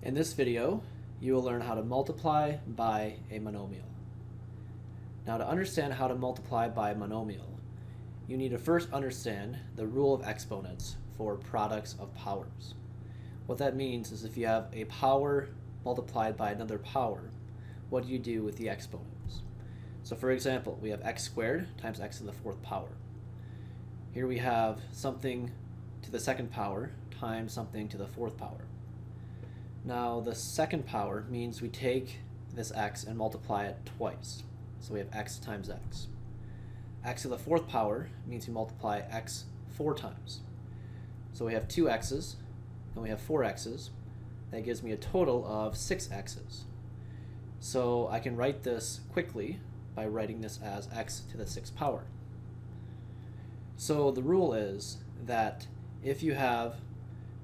In this video, you will learn how to multiply by a monomial. Now, to understand how to multiply by a monomial, you need to first understand the rule of exponents for products of powers. What that means is if you have a power multiplied by another power, what do you do with the exponents? So for example, we have x squared times x to the fourth power. Here we have something to the second power times something to the fourth power. Now the second power means we take this x and multiply it twice. So we have x times x. X to the fourth power means we multiply x 4 times. So we have 2 x's, and we have 4 x's. That gives me a total of 6 x's. So I can write this quickly by writing this as x to the 6th power. So the rule is that if you have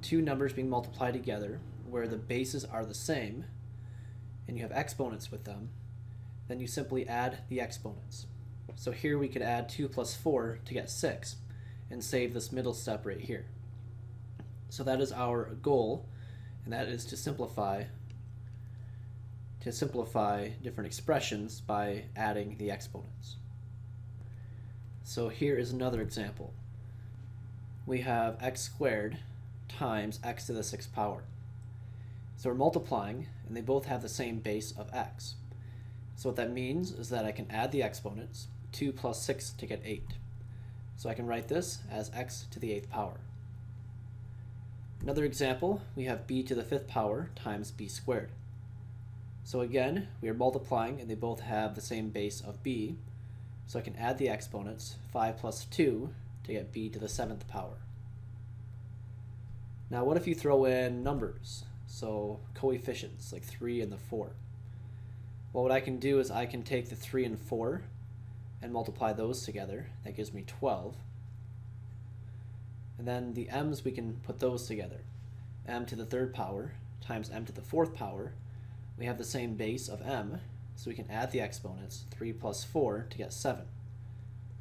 two numbers being multiplied together where the bases are the same and you have exponents with them, then you simply add the exponents. So here we could add 2 plus 4 to get 6 and save this middle step right here. So that is our goal, and that is to simplify different expressions by adding the exponents. So here is another example. We have x squared times x to the 6th power. So we're multiplying, and they both have the same base of x. So what that means is that I can add the exponents, 2 plus 6 to get 8. So I can write this as x to the 8th power. Another example, we have b to the 5th power times b squared. So again, we are multiplying, and they both have the same base of b. So I can add the exponents, 5 plus 2, to get b to the 7th power. Now what if you throw in numbers? So coefficients, like 3 and the 4. Well, what I can do is I can take the 3 and 4 and multiply those together. That gives me 12. And then the m's, we can put those together. M to the 3rd power times m to the 4th power. We have the same base of m, so we can add the exponents, 3 plus 4, to get 7.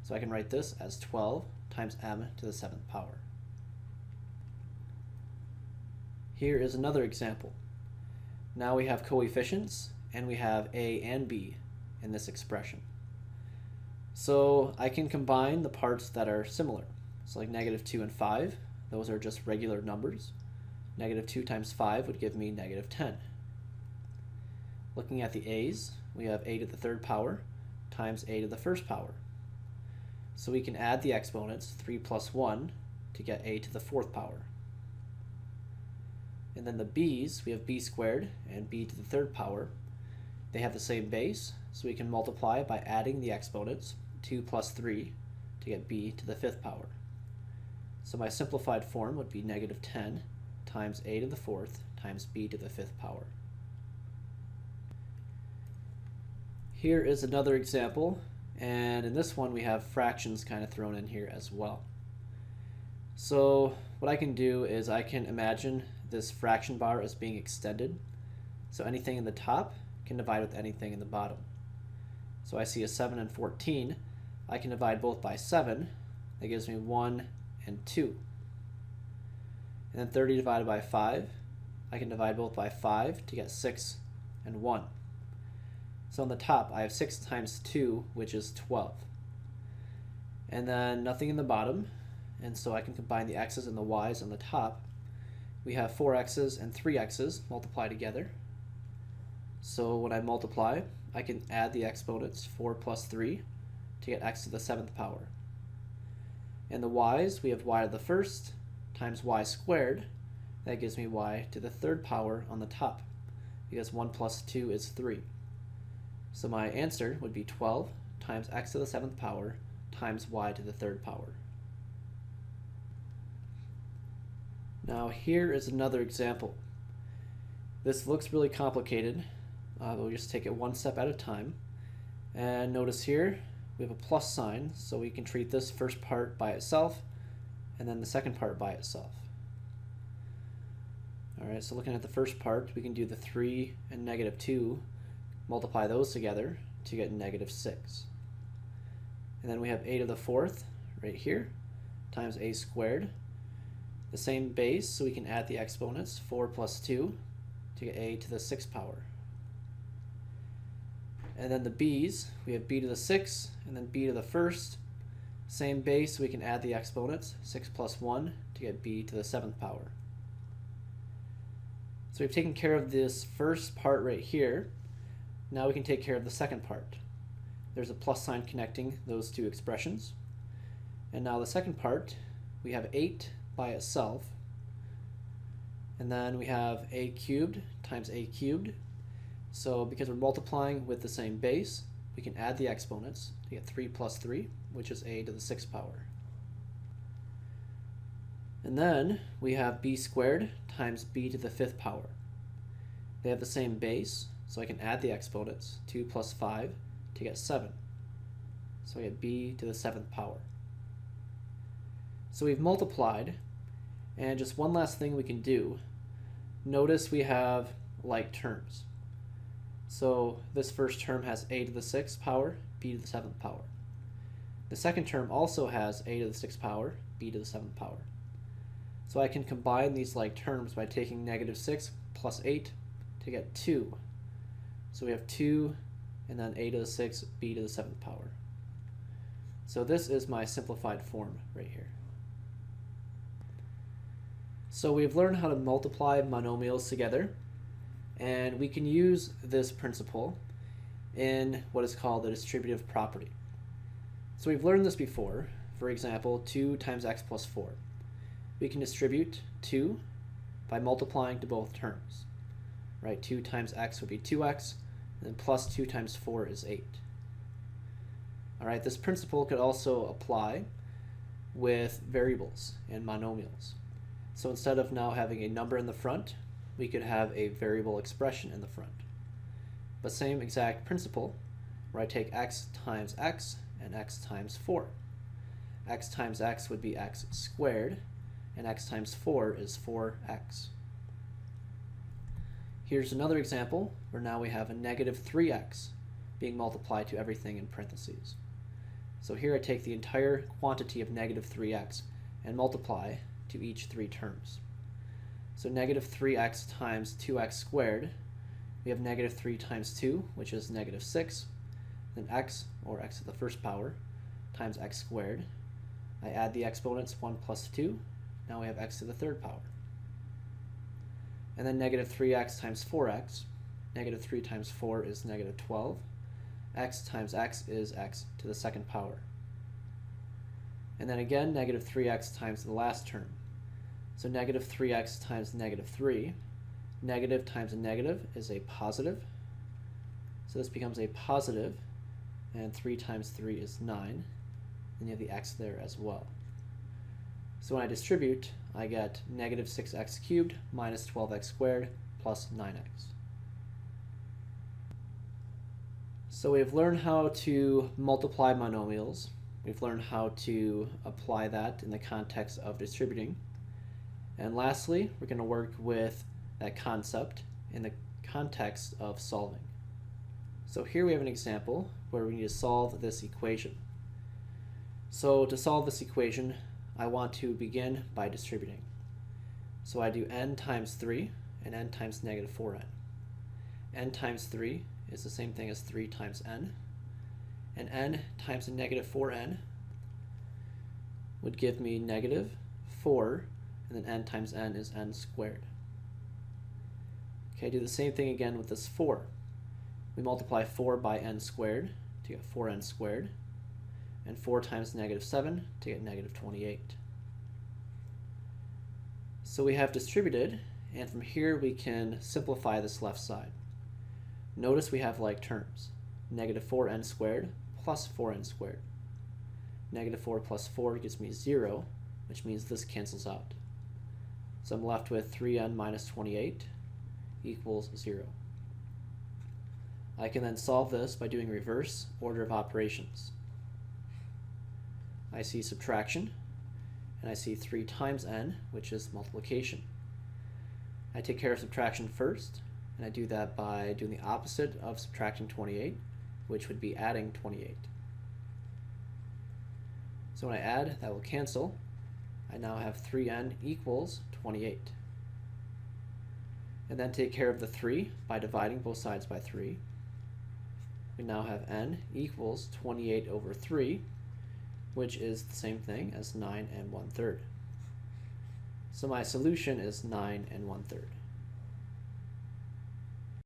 So I can write this as 12 times m to the 7th power. Here is another example. Now we have coefficients, and we have a and b in this expression. So I can combine the parts that are similar. So like negative 2 and 5, those are just regular numbers. Negative 2 times 5 would give me negative 10. Looking at the a's, we have a to the 3rd power times a to the 1st power. So we can add the exponents, 3 plus 1, to get a to the 4th power. And then the b's, we have b squared and b to the 3rd power. They have the same base, so we can multiply by adding the exponents, 2 plus 3, to get b to the 5th power. So my simplified form would be negative 10 times a to the 4th times b to the 5th power. Here is another example, and in this one we have fractions kind of thrown in here as well. So what I can do is I can imagine this fraction bar as being extended. So anything in the top can divide with anything in the bottom. So I see a 7 and 14. I can divide both by 7. That gives me 1 and 2. And then 30 divided by 5. I can divide both by 5 to get 6 and 1. So on the top, I have 6 times 2, which is 12. And then nothing in the bottom, and so I can combine the x's and the y's on the top. We have 4 x's and 3 x's multiply together. So when I multiply, I can add the exponents, 4 plus 3, to get x to the 7th power. And the y's, we have y to the 1st times y squared. That gives me y to the 3rd power on the top, because 1 plus 2 is 3. So my answer would be 12 times x to the 7th power times y to the 3rd power. Now here is another example. This looks really complicated. We'll just take it one step at a time. And notice here we have a plus sign, so we can treat this first part by itself and then the second part by itself. Alright, so looking at the first part, we can do the 3 and negative 2, multiply those together to get negative 6. And then we have a to the 4th right here times a squared. The same base, so we can add the exponents, 4 plus 2, to get a to the 6th power. And then the b's, we have b to the 6th and then b to the 1st. Same base, so we can add the exponents, 6 plus 1 to get b to the 7th power. So we've taken care of this first part right here. Now we can take care of the second part. There's a plus sign connecting those two expressions. And now the second part, we have 8 by itself. And then we have a cubed times a cubed. So because we're multiplying with the same base, we can add the exponents to get 3 plus 3, which is a to the 6th power. And then we have b squared times b to the 5th power. They have the same base, so I can add the exponents, 2 plus 5, to get 7. So I get b to the 7th power. So we've multiplied, and just one last thing we can do. Notice we have like terms. So this first term has a to the 6th power, b to the 7th power. The second term also has a to the 6th power, b to the 7th power. So I can combine these like terms by taking negative 6 plus 8 to get 2. So we have 2 and then a to the 6th, b to the 7th power. So this is my simplified form right here. So we've learned how to multiply monomials together, and we can use this principle in what is called the distributive property. So we've learned this before. For example, 2 times x plus 4. We can distribute 2 by multiplying to both terms. Right? 2 times x would be 2x, and then plus 2 times 4 is 8. Alright, this principle could also apply with variables and monomials. So instead of now having a number in the front, we could have a variable expression in the front. But same exact principle, where I take x times x and x times 4. X times x would be x squared, and x times 4 is 4x. Here's another example where now we have a negative 3x being multiplied to everything in parentheses. So here I take the entire quantity of negative 3x and multiply to each 3 terms. So negative 3x times 2x squared, we have negative 3 times 2, which is negative 6, then x, or x to the 1st power, times x squared. I add the exponents 1 plus 2, now we have x to the 3rd power. And then negative 3x times 4x, negative 3 times 4 is negative 12, x times x is x to the 2nd power. And then again, negative 3x times the last term. So negative 3x times negative 3. Negative times a negative is a positive. So this becomes a positive, and 3 times 3 is 9. And you have the x there as well. So when I distribute, I get negative 6x cubed minus 12x squared plus 9x. So we've learned how to multiply monomials. We've learned how to apply that in the context of distributing. And lastly, we're going to work with that concept in the context of solving. So here we have an example where we need to solve this equation. So to solve this equation, I want to begin by distributing. So I do n times 3 and n times negative 4n. N times 3 is the same thing as 3 times n. And n times a negative 4n would give me negative 4, and then n times n is n squared. Okay, do the same thing again with this 4. We multiply 4 by n squared to get 4n squared, and 4 times negative 7 to get negative 28. So we have distributed, and from here we can simplify this left side. Notice we have like terms. Negative 4n squared plus 4n squared. Negative 4 plus 4 gives me 0, which means this cancels out. So I'm left with 3n minus 28 equals 0. I can then solve this by doing reverse order of operations. I see subtraction, and I see 3 times n, which is multiplication. I take care of subtraction first, and I do that by doing the opposite of subtracting 28, which would be adding 28. So when I add, that will cancel. I now have 3n equals 28. and then take care of the 3 by dividing both sides by 3. We now have n equals 28 over 3, which is the same thing as 9 1/3. So my solution is 9 1/3.